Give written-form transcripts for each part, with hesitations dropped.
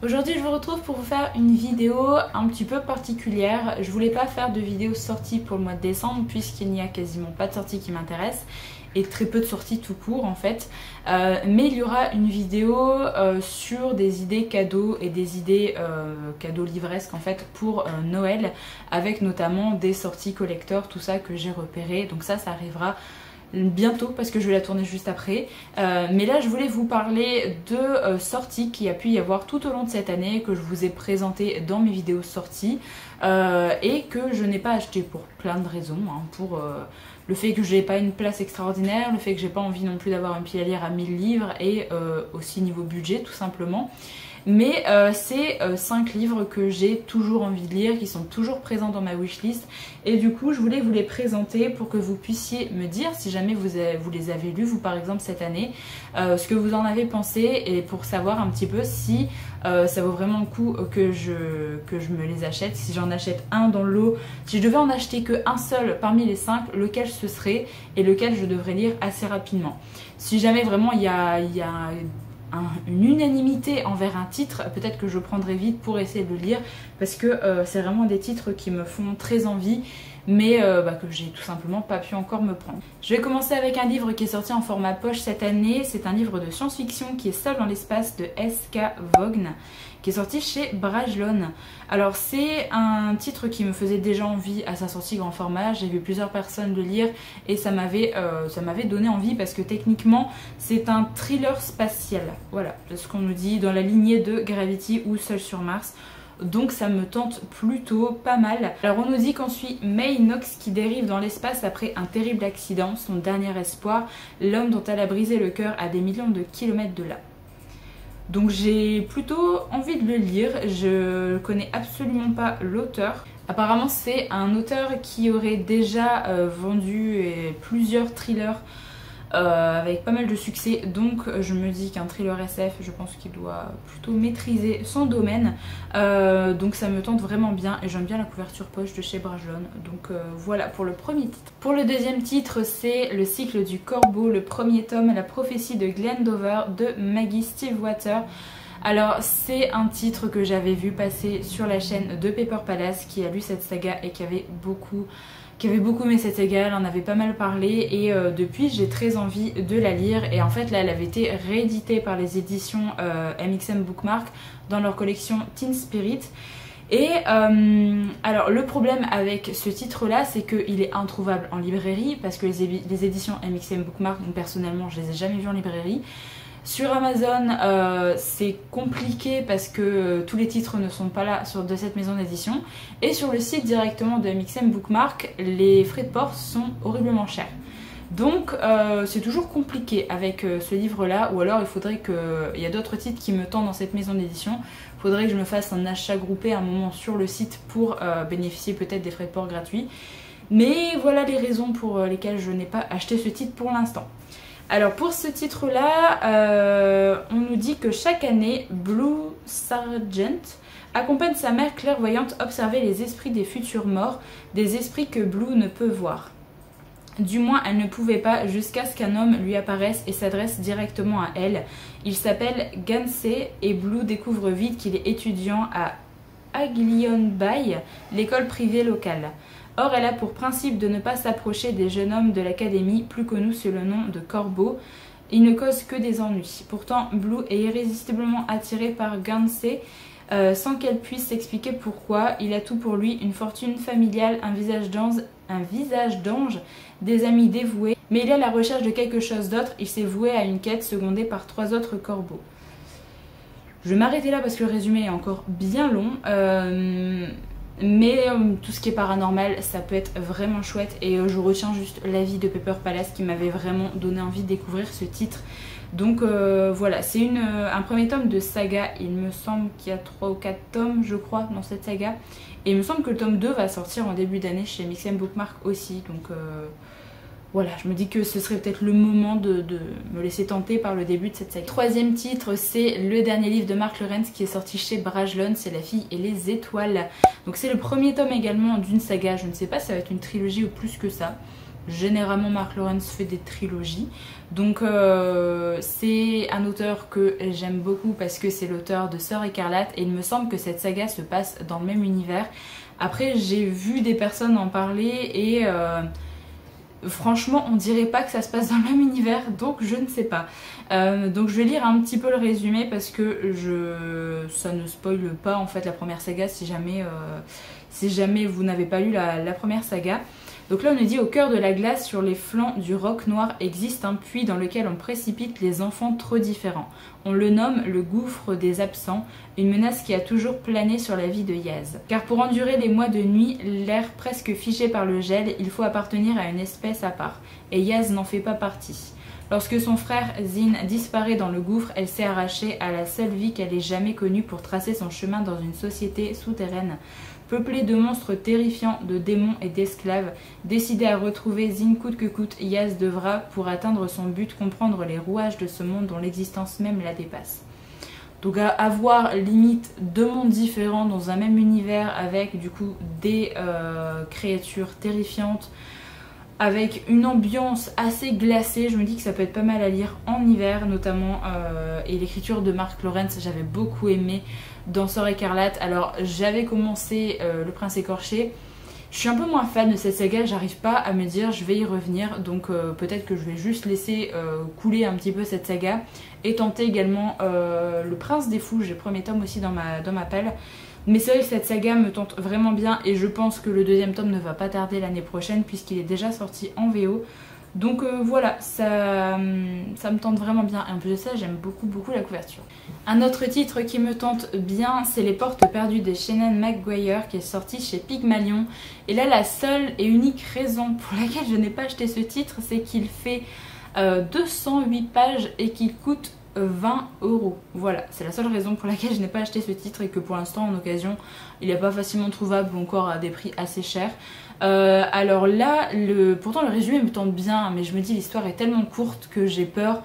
Aujourd'hui je vous retrouve pour vous faire une vidéo un petit peu particulière. Je voulais pas faire de vidéo sortie pour le mois de décembre puisqu'il n'y a quasiment pas de sortie qui m'intéresse et très peu de sorties tout court en fait. Mais il y aura une vidéo sur des idées cadeaux et des idées cadeaux livresques en fait pour Noël, avec notamment des sorties collector, tout ça que j'ai repéré. Donc ça arrivera bientôt parce que je vais la tourner juste après, mais là je voulais vous parler de sorties qu'il y a pu y avoir tout au long de cette année, que je vous ai présenté dans mes vidéos sorties et que je n'ai pas acheté pour plein de raisons, hein, pour le fait que je n'ai pas une place extraordinaire, le fait que j'ai pas envie non plus d'avoir un pied à lire à 1000 livres et aussi niveau budget tout simplement. Mais c'est 5 livres que j'ai toujours envie de lire, qui sont toujours présents dans ma wishlist. Et du coup, je voulais vous les présenter pour que vous puissiez me dire, si jamais vous les avez lus, vous par exemple cette année, ce que vous en avez pensé, et pour savoir un petit peu si ça vaut vraiment le coup que je me les achète. Si j'en achète un dans le lot, si je devais en acheter qu'un seul parmi les 5, lequel ce serait et lequel je devrais lire assez rapidement. Si jamais vraiment il y a une unanimité envers un titre, peut-être que je prendrai vite pour essayer de le lire parce que c'est vraiment des titres qui me font très envie, mais que j'ai tout simplement pas pu encore me prendre. Je vais commencer avec un livre qui est sorti en format poche cette année. C'est un livre de science-fiction qui est Seul dans l'espace de S.K. Vaughn, qui est sorti chez Brajlon. Alors c'est un titre qui me faisait déjà envie à sa sortie grand format. J'ai vu plusieurs personnes le lire et ça m'avait donné envie parce que techniquement c'est un thriller spatial. Voilà, c'est ce qu'on nous dit, dans la lignée de Gravity ou Seul sur Mars. Donc ça me tente plutôt pas mal. Alors on nous dit qu'on suit May Knox qui dérive dans l'espace après un terrible accident. Son dernier espoir, l'homme dont elle a brisé le cœur à des millions de kilomètres de là. Donc j'ai plutôt envie de le lire. Je connais absolument pas l'auteur. Apparemment c'est un auteur qui aurait déjà vendu plusieurs thrillers avec pas mal de succès, donc je me dis qu'un thriller SF, je pense qu'il doit plutôt maîtriser son domaine, donc ça me tente vraiment bien et j'aime bien la couverture poche de chez Brajlon. Donc voilà pour le premier titre. Pour le deuxième titre, c'est Le cycle du corbeau, le premier tome, La prophétie de Glendower de Maggie Stiefvater. Alors c'est un titre que j'avais vu passer sur la chaîne de Paper Palace, qui a lu cette saga et qui avait beaucoup aimé cette saga. Elle en avait pas mal parlé et depuis j'ai très envie de la lire. Et en fait là elle avait été rééditée par les éditions MXM Bookmark dans leur collection Teen Spirit. Et alors le problème avec ce titre là, c'est qu'il est introuvable en librairie parce que les éditions MXM Bookmark, donc personnellement je les ai jamais vues en librairie. Sur Amazon, c'est compliqué parce que tous les titres ne sont pas là de cette maison d'édition. Et sur le site directement de MXM Bookmark, les frais de port sont horriblement chers. Donc c'est toujours compliqué avec ce livre-là, ou alors il faudrait que... Il y a d'autres titres qui me tentent dans cette maison d'édition. Il faudrait que je me fasse un achat groupé à un moment sur le site pour bénéficier peut-être des frais de port gratuits. Mais voilà les raisons pour lesquelles je n'ai pas acheté ce titre pour l'instant. Alors pour ce titre-là, on nous dit que chaque année, Blue Sargent accompagne sa mère clairvoyante observer les esprits des futurs morts, des esprits que Blue ne peut voir. Du moins, elle ne pouvait pas jusqu'à ce qu'un homme lui apparaisse et s'adresse directement à elle. Il s'appelle Gansey et Blue découvre vite qu'il est étudiant à Aglion Bay, l'école privée locale. Or, elle a pour principe de ne pas s'approcher des jeunes hommes de l'académie, plus connus sous le nom de Corbeau. Ils ne causent que des ennuis. Pourtant, Blue est irrésistiblement attirée par Gansey, sans qu'elle puisse s'expliquer pourquoi. Il a tout pour lui, une fortune familiale, un visage d'ange, des amis dévoués. Mais il est à la recherche de quelque chose d'autre. Il s'est voué à une quête secondée par 3 autres corbeaux. Je vais m'arrêter là parce que le résumé est encore bien long. Mais tout ce qui est paranormal, ça peut être vraiment chouette. Et je retiens juste l'avis de Paper Palace qui m'avait vraiment donné envie de découvrir ce titre. Donc voilà, c'est un premier tome de saga. Il me semble qu'il y a 3 ou 4 tomes, je crois, dans cette saga. Et il me semble que le tome 2 va sortir en début d'année chez MXM Bookmark aussi. Donc voilà, je me dis que ce serait peut-être le moment de me laisser tenter par le début de cette saga. Troisième titre, c'est le dernier livre de Mark Lawrence qui est sorti chez Brajlon, c'est La fille et les étoiles. Donc c'est le premier tome également d'une saga, je ne sais pas si ça va être une trilogie ou plus que ça. Généralement Mark Lawrence fait des trilogies. Donc c'est un auteur que j'aime beaucoup parce que c'est l'auteur de Sœur Écarlate et il me semble que cette saga se passe dans le même univers. Après j'ai vu des personnes en parler et franchement on dirait pas que ça se passe dans le même univers, donc je ne sais pas. Donc je vais lire un petit peu le résumé parce que ça ne spoile pas en fait la première saga si jamais vous n'avez pas lu la première saga. Donc là on nous dit: au cœur de la glace, sur les flancs du roc noir, existe un puits dans lequel on précipite les enfants trop différents. On le nomme le gouffre des absents, une menace qui a toujours plané sur la vie de Yaz. Car pour endurer les mois de nuit, l'air presque figé par le gel, il faut appartenir à une espèce à part. Et Yaz n'en fait pas partie. Lorsque son frère Zin disparaît dans le gouffre, elle s'est arrachée à la seule vie qu'elle ait jamais connue pour tracer son chemin dans une société souterraine, peuplée de monstres terrifiants, de démons et d'esclaves. Décidée à retrouver Zin coûte que coûte, Yaz devra, pour atteindre son but, comprendre les rouages de ce monde dont l'existence même la dépasse. Donc à avoir limite deux mondes différents dans un même univers avec du coup des créatures terrifiantes, avec une ambiance assez glacée, je me dis que ça peut être pas mal à lire en hiver notamment. Et l'écriture de Mark Lawrence, j'avais beaucoup aimé dans Sœur Écarlate. Alors j'avais commencé Le Prince Écorché. Je suis un peu moins fan de cette saga, j'arrive pas à me dire je vais y revenir. Donc peut-être que je vais juste laisser couler un petit peu cette saga. Et tenter également Le Prince des Fous, j'ai le premier tome aussi dans ma palle. Mais c'est vrai que cette saga me tente vraiment bien et je pense que le deuxième tome ne va pas tarder l'année prochaine puisqu'il est déjà sorti en VO. Donc voilà, ça me tente vraiment bien. Et en plus de ça, j'aime beaucoup la couverture. Un autre titre qui me tente bien, c'est Les Portes Perdues de Shannon McGuire qui est sorti chez Pygmalion. Et là, la seule et unique raison pour laquelle je n'ai pas acheté ce titre, c'est qu'il fait 208 pages et qu'il coûte 20 €. Voilà, c'est la seule raison pour laquelle je n'ai pas acheté ce titre et que pour l'instant en occasion il n'est pas facilement trouvable ou encore à des prix assez chers. Alors là, pourtant le résumé me tente bien, mais je me dis l'histoire est tellement courte que j'ai peur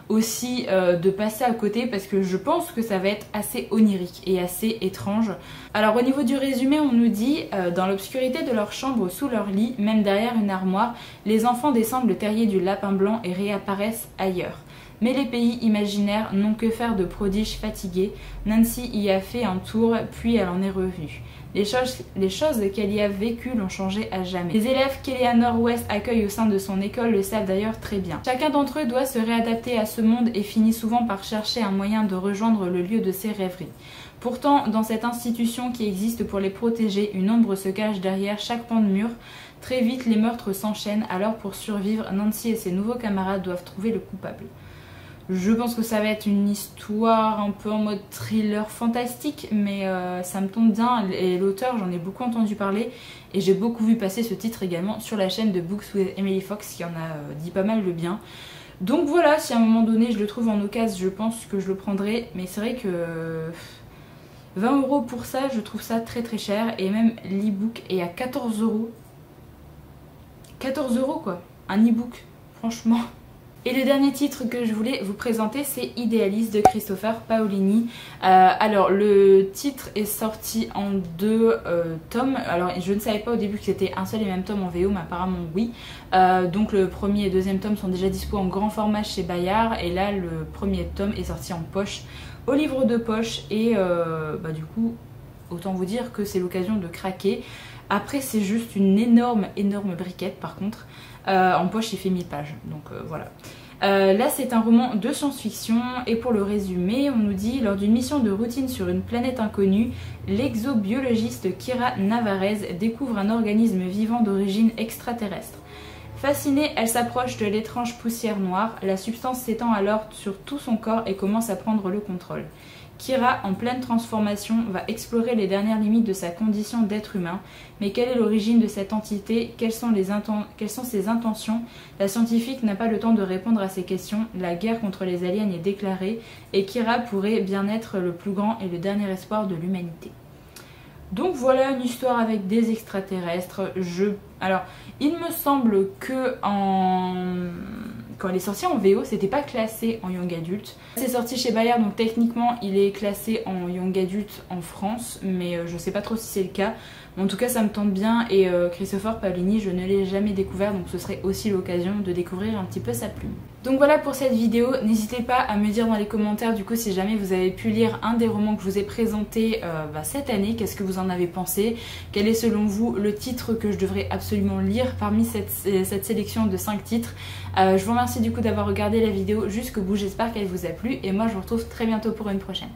aussi de passer à côté parce que je pense que ça va être assez onirique et assez étrange. Alors au niveau du résumé, on nous dit dans l'obscurité de leur chambre, sous leur lit, même derrière une armoire, les enfants descendent le terrier du Lapin Blanc et réapparaissent ailleurs. Mais les pays imaginaires n'ont que faire de prodiges fatigués. Nancy y a fait un tour, puis elle en est revenue. Les choses qu'elle y a vécues l'ont changé à jamais. Les élèves qu'Eleanor West accueille au sein de son école le savent d'ailleurs très bien. Chacun d'entre eux doit se réadapter à ce monde et finit souvent par chercher un moyen de rejoindre le lieu de ses rêveries. Pourtant, dans cette institution qui existe pour les protéger, une ombre se cache derrière chaque pan de mur. Très vite, les meurtres s'enchaînent, alors pour survivre, Nancy et ses nouveaux camarades doivent trouver le coupable. Je pense que ça va être une histoire un peu en mode thriller fantastique, mais ça me tombe bien. Et l'auteur, j'en ai beaucoup entendu parler et j'ai beaucoup vu passer ce titre également sur la chaîne de Books with Emily Fox qui en a dit pas mal de bien. Donc voilà, si à un moment donné je le trouve en occasion, je pense que je le prendrai. Mais c'est vrai que 20 € pour ça, je trouve ça très cher. Et même l'e-book est à 14 €. 14 € quoi, un e-book, franchement. Et le dernier titre que je voulais vous présenter, c'est Idéaliste de Christopher Paolini. Alors le titre est sorti en 2 tomes. Alors je ne savais pas au début que c'était un seul et même tome en VO, mais apparemment oui. Donc le premier et deuxième tome sont déjà dispo en grand format chez Bayard. Et là le premier tome est sorti en poche, au livre de poche. Et du coup, autant vous dire que c'est l'occasion de craquer. Après c'est juste une énorme briquette par contre. En poche il fait 1000 pages, donc voilà. Là c'est un roman de science-fiction et pour le résumé on nous dit: lors d'une mission de routine sur une planète inconnue, l'exobiologiste Kira Navarez découvre un organisme vivant d'origine extraterrestre. Fascinée, elle s'approche de l'étrange poussière noire, la substance s'étend alors sur tout son corps et commence à prendre le contrôle. Kira, en pleine transformation, va explorer les dernières limites de sa condition d'être humain. Mais quelle est l'origine de cette entité? Quelles sont ses intentions? La scientifique n'a pas le temps de répondre à ces questions. La guerre contre les aliens est déclarée et Kira pourrait bien être le plus grand et le dernier espoir de l'humanité. Donc voilà une histoire avec des extraterrestres. Alors, il me semble que quand il est sorti en VO, c'était pas classé en Young Adult. C'est sorti chez Bayard, donc techniquement il est classé en Young Adult en France, mais je sais pas trop si c'est le cas. En tout cas ça me tente bien et Christopher Paolini je ne l'ai jamais découvert, donc ce serait aussi l'occasion de découvrir un petit peu sa plume. Donc voilà pour cette vidéo, n'hésitez pas à me dire dans les commentaires du coup si jamais vous avez pu lire un des romans que je vous ai présenté cette année, qu'est-ce que vous en avez pensé, quel est selon vous le titre que je devrais absolument lire parmi cette sélection de 5 titres. Je vous remercie du coup d'avoir regardé la vidéo jusqu'au bout, j'espère qu'elle vous a plu et moi je vous retrouve très bientôt pour une prochaine.